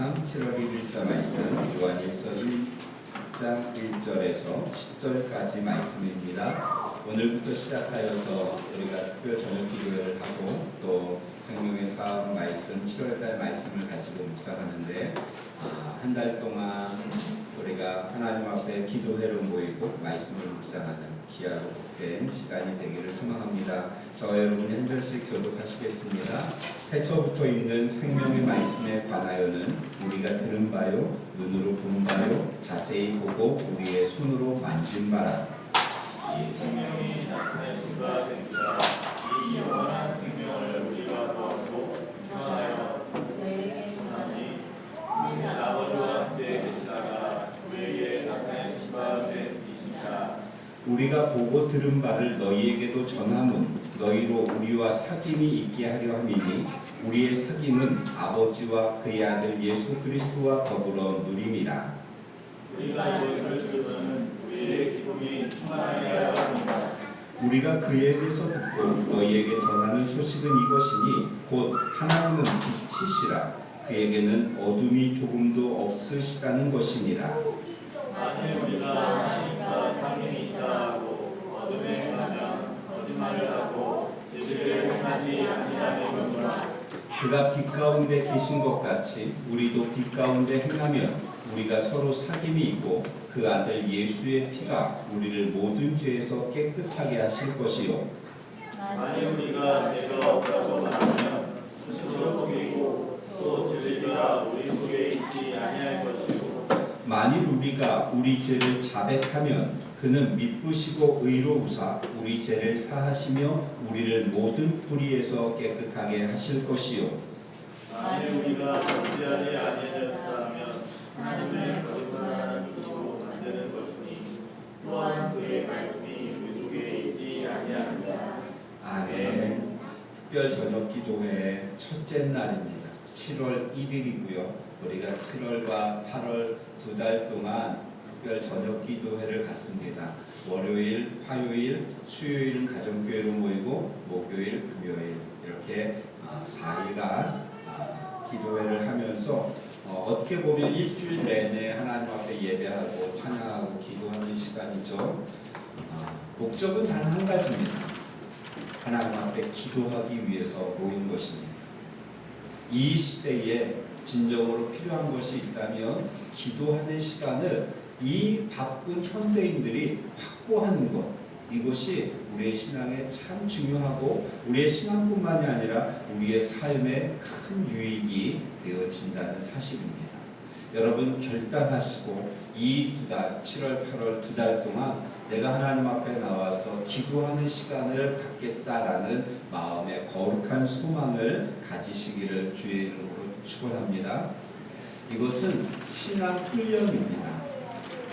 항상 7월 1일자 말씀 요한일서 1장 1절에서 10절까지 말씀입니다. 오늘부터 시작하여서 우리가 특별 저녁 기도회를 하고 또 생명의 사업 말씀 7월달 말씀을 가지고 묵상하는데 한 달 동안 우리가 하나님 앞에 기도회로 모이고 말씀을 묵상하는 귀하고 복된 시간이 되기를 소망합니다. 저와 여러분이 한 절씩 교독하시겠습니다. 태초부터 있는 생명의 말씀에 관하여는 우리가 들은 바요 눈으로 본 바요 자세히 보고 우리의 손으로 만진 바라. 이 생명이 나타내신 바 된 자, 이 영원한 생명을 우리가 보았고 증언하여 너희에게 전하니 이는 아버지와 함께 계시다가 우리에게 나타내신 바 된 지신자. 우리가 보고 들은 바를 너희에게도 전함은 너희로 우리와 사귐이 있게 하려 함이니 우리의 사귐은 아버지와 그의 아들 예수 그리스도와 더불어 누림이라. 우리가 이것을 쓰면 우리의 기쁨이 충만하여야 합니다. 우리가 그에게서 듣고 너희에게 전하는 소식은 이것이니 곧 하나님은 빛이시라. 그에게는 어둠이 조금도 없으시다는 것이니라. 만일 우리가 하나님과 상관이 있다 하고 어둠에 행하면 거짓말을 하고 진리를 행하지 아니하느니라. 그가 빛 가운데 계신 것 같이 우리도 빛 가운데 행하면 우리가 서로 사귐이 있고 그 아들 예수의 피가 우리를 모든 죄에서 깨끗하게 하실 것이요. 만일 우리가 죄가 없다고 말하면 스스로 속이고 또 진리가 우리 속에 있지 아니할 것이요. 만일 우리가 우리 죄를 자백하면 그는 미쁘시고 의로우사 우리 죄를 사하시며 우리를 모든 불의에서 깨끗하게 하실 것이요. 만일 우리가 거짓하지 아니하였다면 하나님의 거짓말하는 이로 만드는 것이니 또한 그의 말씀이 우리 속에 있지 아니하니라. 아멘. 특별 저녁 기도회 첫째 날입니다. 7월 1일이고요. 우리가 7월과 8월 두 달 동안 특별 저녁 기도회를 갖습니다. 월요일, 화요일, 수요일은 가정교회로 모이고 목요일, 금요일 이렇게 4일간 기도회를 하면서 어떻게 보면 일주일 내내 하나님 앞에 예배하고 찬양하고 기도하는 시간이죠. 목적은 단 한 가지입니다. 하나님 앞에 기도하기 위해서 모인 것입니다. 이 시대에 진정으로 필요한 것이 있다면 기도하는 시간을 이 바쁜 현대인들이 확보하는 것, 이것이 우리의 신앙에 참 중요하고 우리의 신앙뿐만이 아니라 우리의 삶에 큰 유익이 되어진다는 사실입니다. 여러분 결단하시고 이 두 달, 7월, 8월 두 달 동안 내가 하나님 앞에 나와서 기도하는 시간을 갖겠다라는 마음의 거룩한 소망을 가지시기를 주의 이름으로 축원합니다. 이것은 신앙 훈련입니다.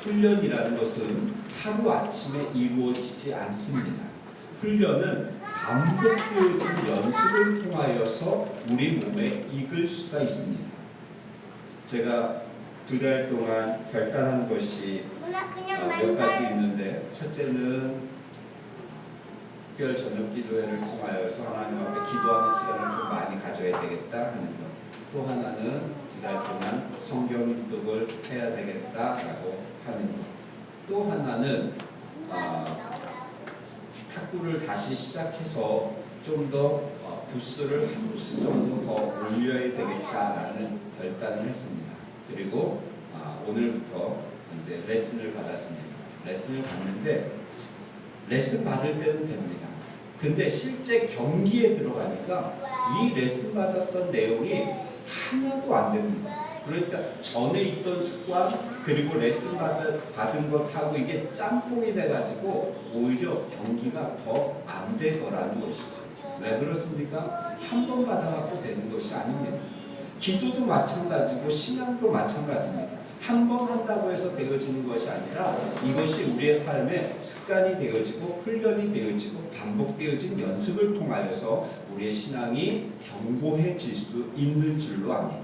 훈련이라는 것은 하루아침에 이루어지지 않습니다. 훈련은 반복되어진 연습을 통하여서 우리 몸에 익을 수가 있습니다. 제가 두 달 동안 결단한 것이 몇 가지 있는데, 첫째는 특별 저녁 기도회를 통하여서 하나님 앞에 기도하는 시간을 좀 많이 가져야 되겠다 하는 것. 또 하나는 두 달 동안 성경 기독을 해야 되겠다라고 하는 것. 또 하나는 탁구를 다시 시작해서 좀 더 부스를 한 부스 정도 더 올려야 되겠다라는 결단을 했습니다. 그리고 오늘부터 이제 레슨을 받았습니다. 레슨을 받는데 레슨 받을 때는 됩니다. 근데 실제 경기에 들어가니까 이 레슨 받았던 내용이 하나도 안 됩니다. 그러니까 전에 있던 습관 그리고 레슨 받은 것하고 이게 짬뽕이 돼가지고 오히려 경기가 더 안 되더라는 것이죠. 왜 그렇습니까? 한 번 받아갖고 되는 것이 아닙니다. 기도도 마찬가지고 신앙도 마찬가지입니다. 한 번 한다고 해서 되어지는 것이 아니라 이것이 우리의 삶에 습관이 되어지고 훈련이 되어지고 반복되어진 연습을 통하여서 우리의 신앙이 견고해질 수 있는 줄로 압니다.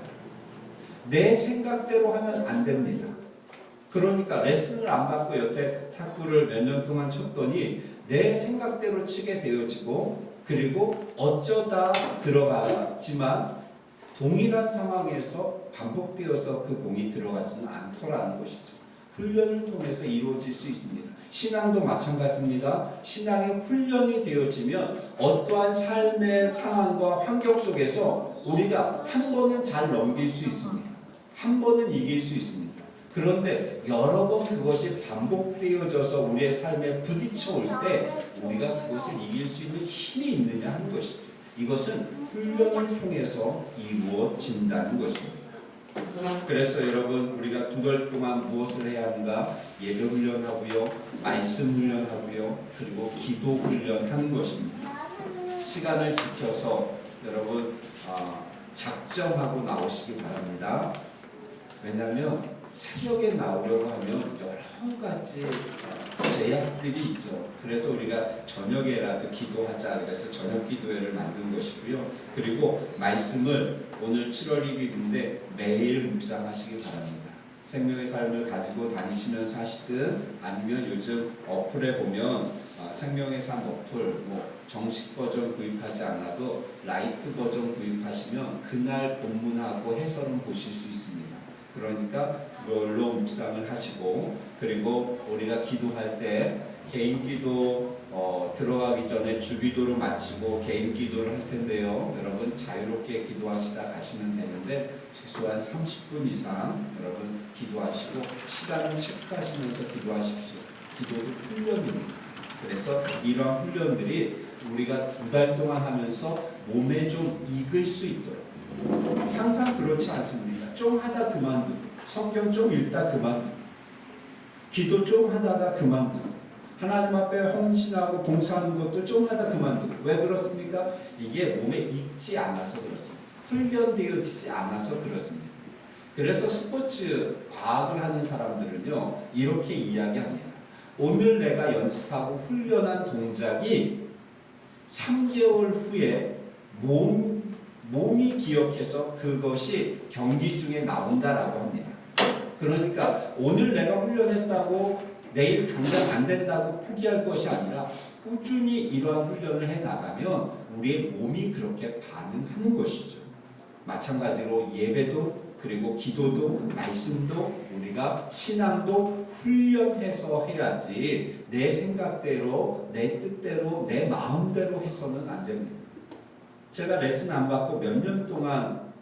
내 생각대로 하면 안 됩니다. 그러니까 레슨을 안 받고 여태 탁구를 몇 년 동안 쳤더니 내 생각대로 치게 되어지고 그리고 어쩌다 들어갔지만 동일한 상황에서 반복되어서 그 공이 들어가지는 않더라는 것이죠. 훈련을 통해서 이루어질 수 있습니다. 신앙도 마찬가지입니다. 신앙의 훈련이 되어지면 어떠한 삶의 상황과 환경 속에서 우리가 한 번은 잘 넘길 수 있습니다. 한 번은 이길 수 있습니다. 그런데 여러 번 그것이 반복되어져서 우리의 삶에 부딪혀 올 때 우리가 그것을 이길 수 있는 힘이 있느냐 하는 것이죠. 이것은 훈련을 통해서 이루어진다는 것입니다. 그래서 여러분, 우리가 2달 동안 무엇을 해야 하는가? 예배 훈련하고요, 말씀 훈련하고요, 그리고 기도 훈련하는 것입니다. 시간을 지켜서 여러분 작정하고 나오시기 바랍니다. 왜냐하면 새벽에 나오려고 하면 여러 가지 제약들이 있죠. 그래서 우리가 저녁에라도 기도하자, 그래서 저녁 기도회를 만든 것이고요. 그리고 말씀을 오늘 7월 1일인데 매일 묵상하시기 바랍니다. 생명의 삶을 가지고 다니시면서 하시든 아니면 요즘 어플에 보면 생명의 삶 어플 정식 버전 구입하지 않아도 라이트 버전 구입하시면 그날 본문하고 해설은 보실 수 있습니다. 그러니까 그걸로 묵상을 하시고, 그리고 우리가 기도할 때 개인 기도 들어가기 전에 주기도를 마치고 개인 기도를 할 텐데요. 여러분 자유롭게 기도하시다 가시면 되는데 최소한 30분 이상 여러분 기도하시고 시간을 체크하시면서 기도하십시오. 기도도 훈련입니다. 그래서 이러한 훈련들이 우리가 2달 동안 하면서 몸에 좀 익을 수 있도록, 항상 그렇지 않습니다. 좀 하다 그만두고, 성경 좀 읽다 그만두고, 기도 좀 하다가 그만두고, 하나님 앞에 헌신하고 봉사하는 것도 좀 하다 그만두고. 왜 그렇습니까? 이게 몸에 익지 않아서 그렇습니다. 훈련되어지지 않아서 그렇습니다. 그래서 스포츠 과학을 하는 사람들은요 이렇게 이야기합니다. 오늘 내가 연습하고 훈련한 동작이 3개월 후에 몸이 기억해서 그것이 경기 중에 나온다라고 합니다. 그러니까 오늘 내가 훈련했다고 내일 당장 안 된다고 포기할 것이 아니라 꾸준히 이러한 훈련을 해나가면 우리의 몸이 그렇게 반응하는 것이죠. 마찬가지로 예배도, 그리고 기도도, 말씀도, 우리가 신앙도 훈련해서 해야지 내 생각대로, 내 뜻대로, 내 마음대로 해서는 안 됩니다. 제가 레슨 안 받고 몇 년 동안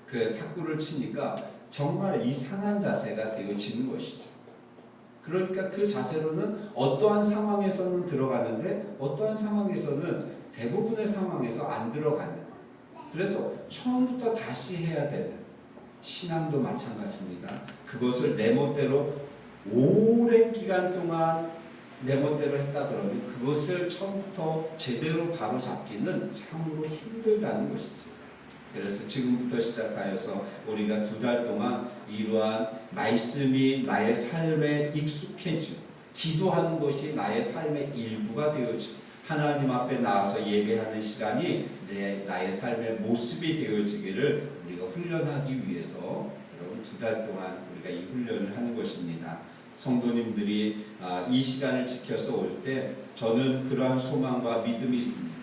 그 탁구를 치니까 정말 이상한 자세가 되어지는 것이죠. 그러니까 그 자세로는 어떠한 상황에서는 들어가는데 어떠한 상황에서는 대부분의 상황에서 안 들어가는, 그래서 처음부터 다시 해야 되는, 신앙도 마찬가지입니다. 그것을 내 멋대로 오랜 기간 동안 내 멋대로 했다 그러면 그것을 처음부터 제대로 바로 잡기는 참으로 힘들다는 것이죠. 그래서 지금부터 시작하여서 우리가 2달 동안 이러한 말씀이 나의 삶에 익숙해지고, 기도하는 것이 나의 삶의 일부가 되어지고, 하나님 앞에 나와서 예배하는 시간이 나의 삶의 모습이 되어지기를 우리가 훈련하기 위해서 여러분 2달 동안 우리가 이 훈련을 하는 것입니다. 성도님들이 이 시간을 지켜서 올 때 저는 그러한 소망과 믿음이 있습니다.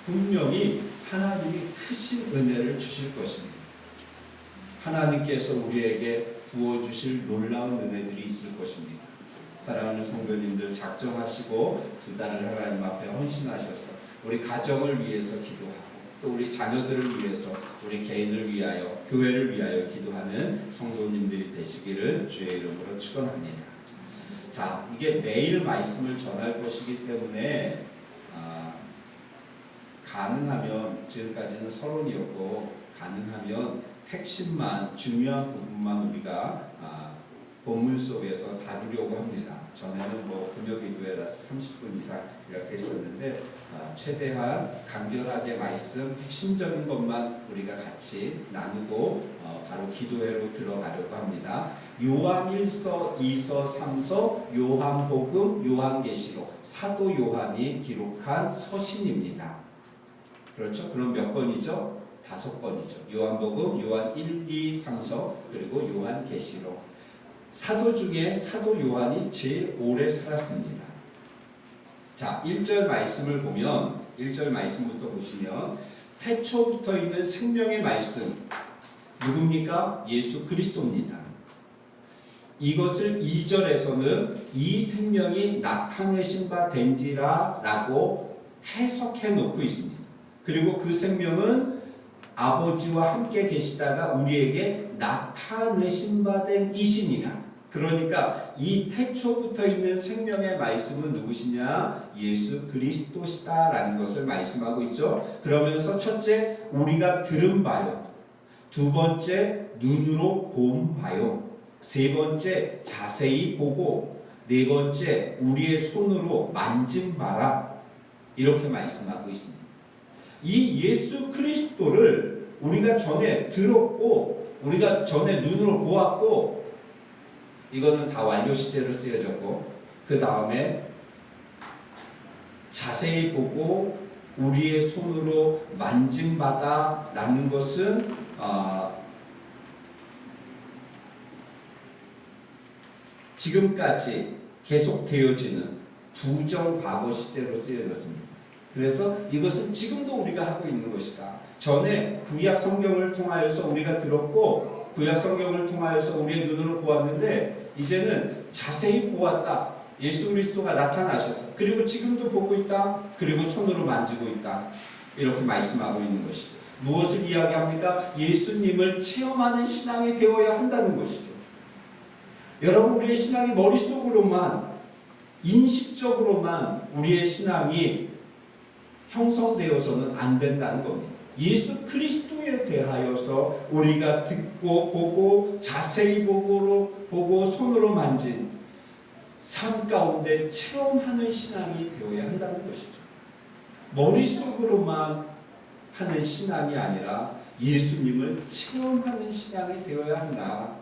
분명히 하나님이 크신 은혜를 주실 것입니다. 하나님께서 우리에게 부어주실 놀라운 은혜들이 있을 것입니다. 사랑하는 성도님들, 작정하시고 2달을 하나님 앞에 헌신하셔서 우리 가정을 위해서 기도하고, 또 우리 자녀들을 위해서, 우리 개인을 위하여, 교회를 위하여 기도하는 성도님들이 되시기를 주의 이름으로 축원합니다. 자, 이게 매일 말씀을 전할 것이기 때문에 가능하면, 지금까지는 서론이었고, 가능하면 핵심만, 중요한 부분만 우리가 본문 속에서 다루려고 합니다. 전에는 금요기도회라서 30분 이상 이렇게 했었는데 최대한 간결하게 말씀, 핵심적인 것만 우리가 같이 나누고 바로 기도회로 들어가려고 합니다. 요한 1서, 2서, 3서, 요한복음, 요한계시록, 사도 요한이 기록한 서신입니다. 그렇죠? 그럼 몇 번이죠? 5번이죠. 요한복음, 요한 1, 2, 3서, 그리고 요한계시록. 사도 중에 사도 요한이 제일 오래 살았습니다. 자, 1절 말씀을 보면, 1절 말씀부터 보시면, 태초부터 있는 생명의 말씀 누굽니까? 예수 그리스도입니다. 이것을 2절에서는 이 생명이 나타내신 바 된지라 라고 해석해 놓고 있습니다. 그리고 그 생명은 아버지와 함께 계시다가 우리에게 나타내신 바 된 이시니라. 그러니까 이 태초부터 있는 생명의 말씀은 누구시냐? 예수 그리스도시다라는 것을 말씀하고 있죠. 그러면서 첫째, 우리가 들은 바요. 두 번째, 눈으로 본 바요. 세 번째, 자세히 보고, 네 번째, 우리의 손으로 만진 바라. 이렇게 말씀하고 있습니다. 이 예수 그리스도를 우리가 전에 들었고, 우리가 전에 눈으로 보았고, 이거는 다 완료 시제로 쓰여졌고, 그 다음에 자세히 보고 우리의 손으로 만진 바다라는 것은 지금까지 계속 되어지는 부정 과거 시제로 쓰여졌습니다. 그래서 이것은 지금도 우리가 하고 있는 것이다. 전에 구약 성경을 통하여서 우리가 들었고, 구약 성경을 통하여서 우리의 눈으로 보았는데, 이제는 자세히 보았다. 예수 그리스도가 나타나셨어. 그리고 지금도 보고 있다. 그리고 손으로 만지고 있다. 이렇게 말씀하고 있는 것이죠. 무엇을 이야기합니까? 예수님을 체험하는 신앙이 되어야 한다는 것이죠. 여러분, 우리의 신앙이 머릿속으로만, 인식적으로만 우리의 신앙이 형성되어서는 안 된다는 겁니다. 예수 그리스도에 대하여서 우리가 듣고 보고 자세히 보고 손으로 만진 삶 가운데 체험하는 신앙이 되어야 한다는 것이죠. 머릿속으로만 하는 신앙이 아니라 예수님을 체험하는 신앙이 되어야 한다.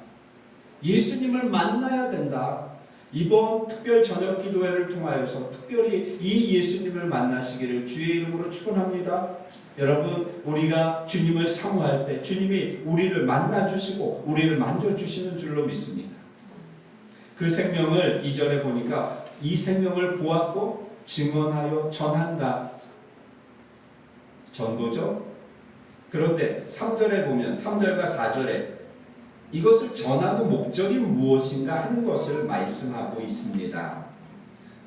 예수님을 만나야 된다. 이번 특별 저녁 기도회를 통하여서 특별히 이 예수님을 만나시기를 주의 이름으로 축원합니다. 여러분, 우리가 주님을 사모할 때 주님이 우리를 만나주시고 우리를 만져주시는 줄로 믿습니다. 그 생명을 2절에 보니까 이 생명을 보았고 증언하여 전한다. 전도죠. 그런데 3절에 보면 3절과 4절에 이것을 전하는 목적이 무엇인가 하는 것을 말씀하고 있습니다.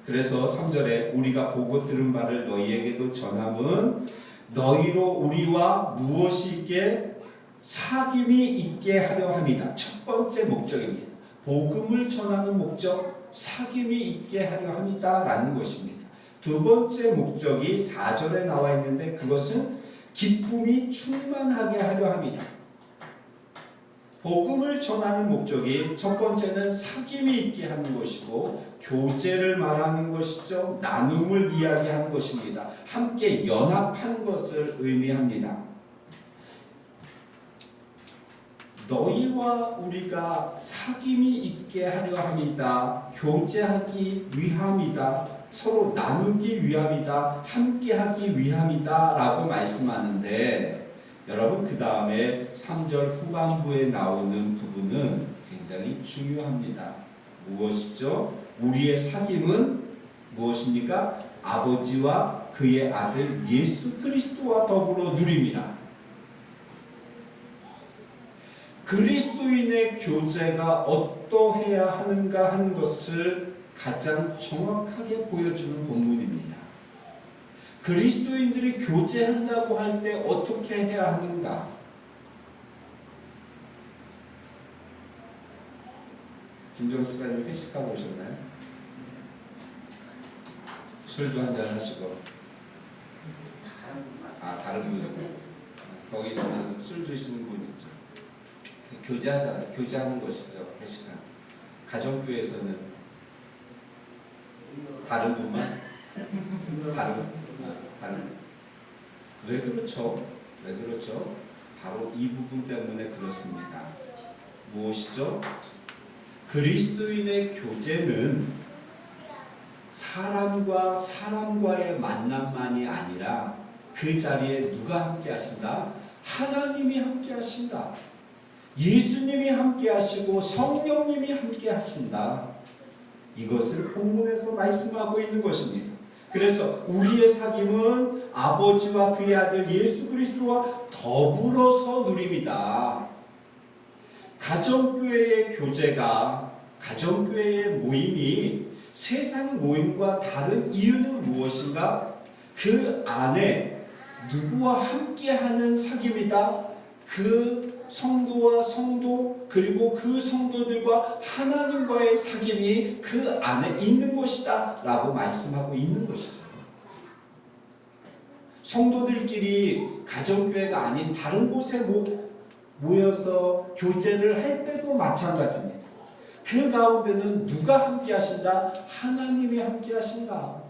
그래서 3절에 우리가 보고 들은 바를 너희에게도 전함은 너희로 우리와 무엇이 있게 사귐이 있게 하려 함이다. 첫 번째 목적입니다. 복음을 전하는 목적, 사귐이 있게 하려 합니다 라는 것입니다. 두 번째 목적이 4절에 나와 있는데 그것은 기쁨이 충만하게 하려 합니다. 복음을 전하는 목적이 첫 번째는 사귐이 있게 하는 것이고 교제를 말하는 것이죠. 나눔을 이야기하는 것입니다. 함께 연합하는 것을 의미합니다. 너희와 우리가 사귐이 있게 하려 함이다. 교제하기 위함이다. 서로 나누기 위함이다. 함께하기 위함이다 라고 말씀하는데 여러분, 그 다음에 3절 후반부에 나오는 부분은 굉장히 중요합니다. 무엇이죠? 우리의 사귐은 무엇입니까? 아버지와 그의 아들 예수 그리스도와 더불어 누림이라. 그리스도인의 교제가 어떠해야 하는가 하는 것을 가장 정확하게 보여주는 본문입니다. 그리스도인들이 교제한다고 할 때 어떻게 해야 하는가? 김정수 목사님 회식하고 오셨나요? 술도 한잔 하시고. 다른 분이요. 거기 있으면 술 드시는 분 있죠. 교제하는 것이죠. 회식하는. 가정교회에서는 다른 분만? 다른. 왜 그렇죠? 바로 이 부분 때문에 그렇습니다. 무엇이죠? 그리스도인의 교제는 사람과 사람과의 만남만이 아니라 그 자리에 누가 함께 하신다? 하나님이 함께 하신다. 예수님이 함께 하시고 성령님이 함께 하신다. 이것을 본문에서 말씀하고 있는 것입니다. 그래서 우리의 사귐은 아버지와 그의 아들 예수 그리스도와 더불어서 누립니다. 가정교회의 교제가, 가정교회의 모임이 세상 모임과 다른 이유는 무엇인가? 그 안에 누구와 함께하는 사귐이다. 그 성도와 성도, 그리고 그 성도들과 하나님과의 사귐이 그 안에 있는 것이다 라고 말씀하고 있는 것이죠. 성도들끼리 가정교회가 아닌 다른 곳에 모여서 교제를 할 때도 마찬가지입니다. 그 가운데는 누가 함께 하신다? 하나님이 함께 하신다.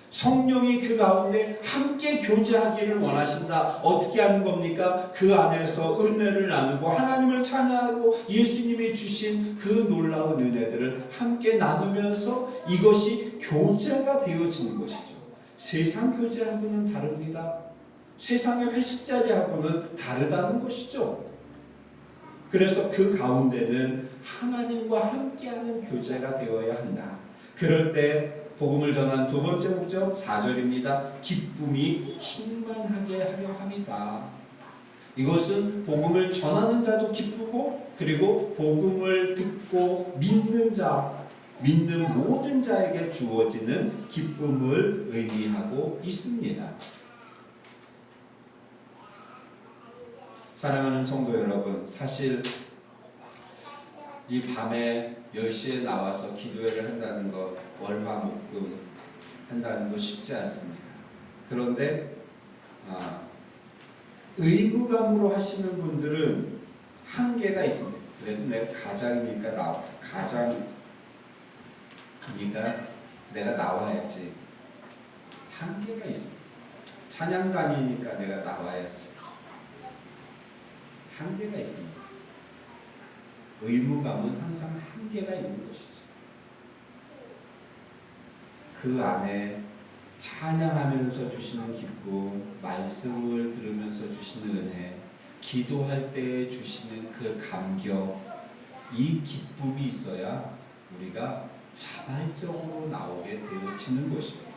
성령이 그 가운데 함께 교제하기를 원하신다. 어떻게 하는 겁니까? 그 안에서 은혜를 나누고 하나님을 찬양하고 예수님이 주신 그 놀라운 은혜들을 함께 나누면서 이것이 교제가 되어지는 것이죠. 세상 교제하고는 다릅니다. 세상의 회식 자리하고는 다르다는 것이죠. 그래서 그 가운데는 하나님과 함께하는 교제가 되어야 한다. 그럴 때 복음을 전한 두 번째 목적 4절입니다. 기쁨이 충만하게 하려 함이다. 이것은 복음을 전하는 자도 기쁘고 그리고 복음을 듣고 믿는 자, 믿는 모든 자에게 주어지는 기쁨을 의미하고 있습니다. 사랑하는 성도 여러분, 사실 이 밤에 10시에 나와서 기도회를 한다는 것, 월화목금 한다는 것 쉽지 않습니다. 그런데 의무감으로 하시는 분들은 한계가 있습니다. 그래도 내가 가장이니까 내가 나와야지. 한계가 있습니다. 찬양단이니까 내가 나와야지. 한계가 있습니다. 의무감은 항상 한계가 있는 것이죠. 그 안에 찬양하면서 주시는 기쁨, 말씀을 들으면서 주시는 은혜, 기도할 때 주시는 그 감격, 이 기쁨이 있어야 우리가 자발적으로 나오게 되어지는 것입니다.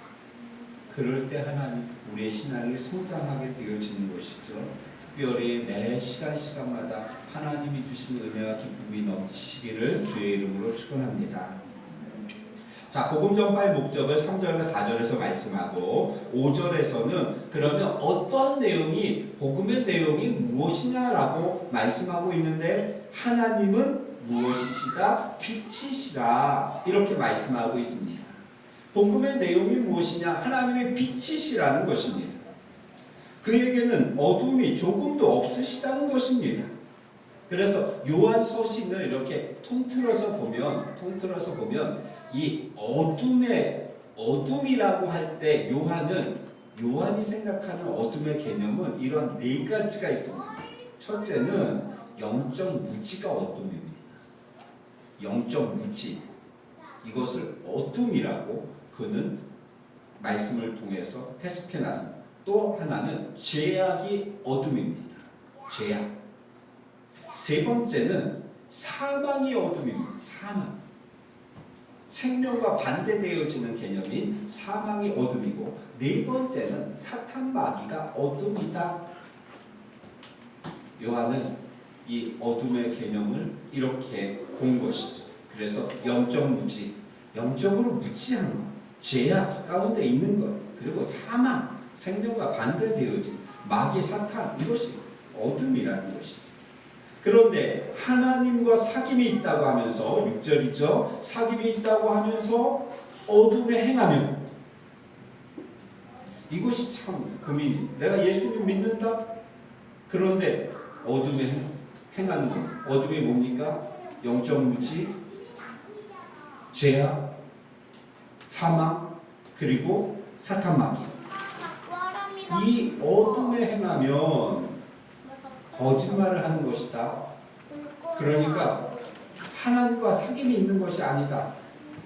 그럴 때 하나님 우리의 신앙이 성장하게 되어지는 것이죠. 특별히 매 시간마다 하나님이 주시는 은혜와 기쁨이 넘치기를 주의 이름으로 축원합니다. 자, 복음 전파의 목적을 3절과 4절에서 말씀하고 5절에서는 그러면 어떠한 내용이 복음의 내용이 무엇이냐라고 말씀하고 있는데 하나님은 무엇이시다? 빛이시라 이렇게 말씀하고 있습니다. 복음의 내용이 무엇이냐? 하나님의 빛이시라는 것입니다. 그에게는 어둠이 조금도 없으시다는 것입니다. 그래서 요한 서신을 이렇게 통틀어서 보면 이 어둠이라고 할 때 요한이 생각하는 어둠의 개념은 이런 네 가지가 있습니다. 첫째는 영적 무지가 어둠입니다. 영적 무지. 이것을 어둠이라고 그는 말씀을 통해서 해석해 놨습니다. 또 하나는 죄악이 어둠입니다. 죄악. 세 번째는 사망이 어둠입니다. 사망. 생명과 반대되어지는 개념인 사망이 어둠이고 네 번째는 사탄 마귀가 어둠이다. 요한은 이 어둠의 개념을 이렇게 본 것이죠. 그래서 영적 무지, 영적으로 무지한 것, 죄악 가운데 있는 것, 그리고 사망, 생명과 반대되어진 마귀 사탄, 이것이 어둠이라는 것이죠. 그런데 하나님과 사귐이 있다고 하면서 6절이죠. 사귐이 있다고 하면서 어둠에 행하며 이것이 참 고민이. 내가 예수님 믿는다. 그런데 어둠에 행하는 것. 어둠이 뭡니까? 영적 무지, 죄악, 사망, 그리고 사탄 마귀. 이 어둠에 행하면 거짓말을 하는 것이다. 그러니까 하나님과 사귐이 있는 것이 아니다.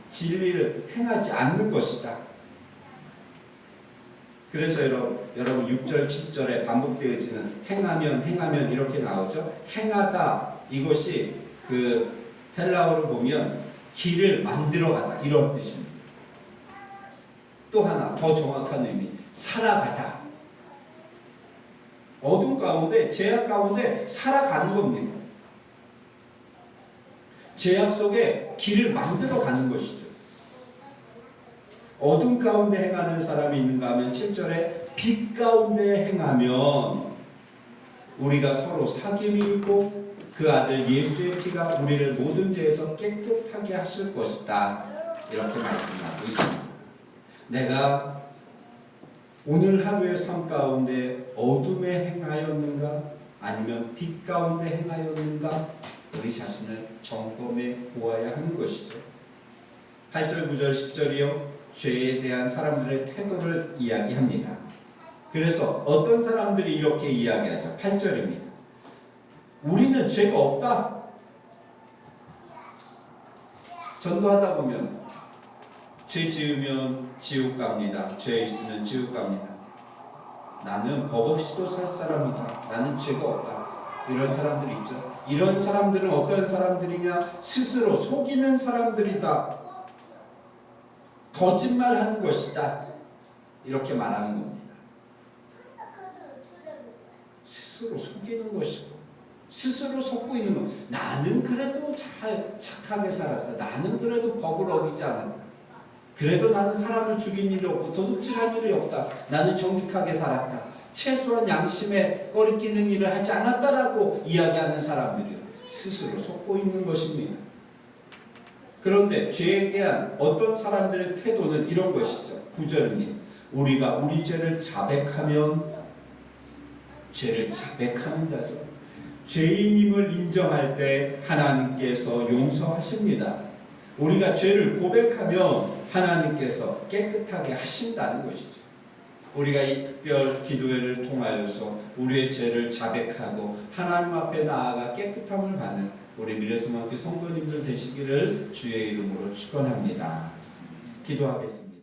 진리를 행하지 않는 것이다. 그래서 여러분 6절, 7절에 반복되어지는 행하면 이렇게 나오죠. 행하다 이것이 그 헬라어로 보면 길을 만들어가다 이런 뜻입니다. 또 하나 더 정확한 의미, 살아가다. 어둠 가운데, 죄악 가운데 살아가는 겁니다. 죄악 속에 길을 만들어 가는 것이죠. 어둠 가운데 행하는 사람이 있는가 하면 7절에 빛 가운데 행하면 우리가 서로 사귐이 있고 그 아들 예수의 피가 우리를 모든 죄에서 깨끗하게 하실 것이다. 이렇게 말씀하고 있습니다. 내가 오늘 하루의 삶 가운데 어둠에 행하였는가 아니면 빛 가운데 행하였는가 우리 자신을 점검해 보아야 하는 것이죠. 8절, 9절, 10절이요. 죄에 대한 사람들의 태도를 이야기합니다. 그래서 어떤 사람들이 이렇게 이야기하죠. 8절입니다. 우리는 죄가 없다. 전도하다 보면 죄 지으면 지옥 갑니다. 죄 있으면 지옥 갑니다. 나는 법 없이도 살 사람이다. 나는 죄가 없다. 이런 사람들이 있죠. 이런 사람들은 어떤 사람들이냐? 스스로 속이는 사람들이다. 거짓말하는 것이다. 이렇게 말하는 겁니다. 스스로 속이는 것이고 스스로 속고 있는 것. 나는 그래도 착하게 살았다. 나는 그래도 법을 어기지 않았다. 그래도 나는 사람을 죽인 일이 없고 도둑질한 일이 없다. 나는 정직하게 살았다. 최소한 양심에 꺼리끼는 일을 하지 않았다라고 이야기하는 사람들이요. 스스로 속고 있는 것입니다. 그런데 죄에 대한 어떤 사람들의 태도는 이런 것이죠. 9절입니다. 우리가 우리 죄를 자백하면 죄를 자백하는 자죠. 죄인임을 인정할 때 하나님께서 용서하십니다. 우리가 죄를 고백하면 하나님께서 깨끗하게 하신다는 것이죠. 우리가 이 특별 기도회를 통하여서 우리의 죄를 자백하고 하나님 앞에 나아가 깨끗함을 받는 우리 미래소망교회 성도님들 되시기를 주의 이름으로 축원합니다. 기도하겠습니다.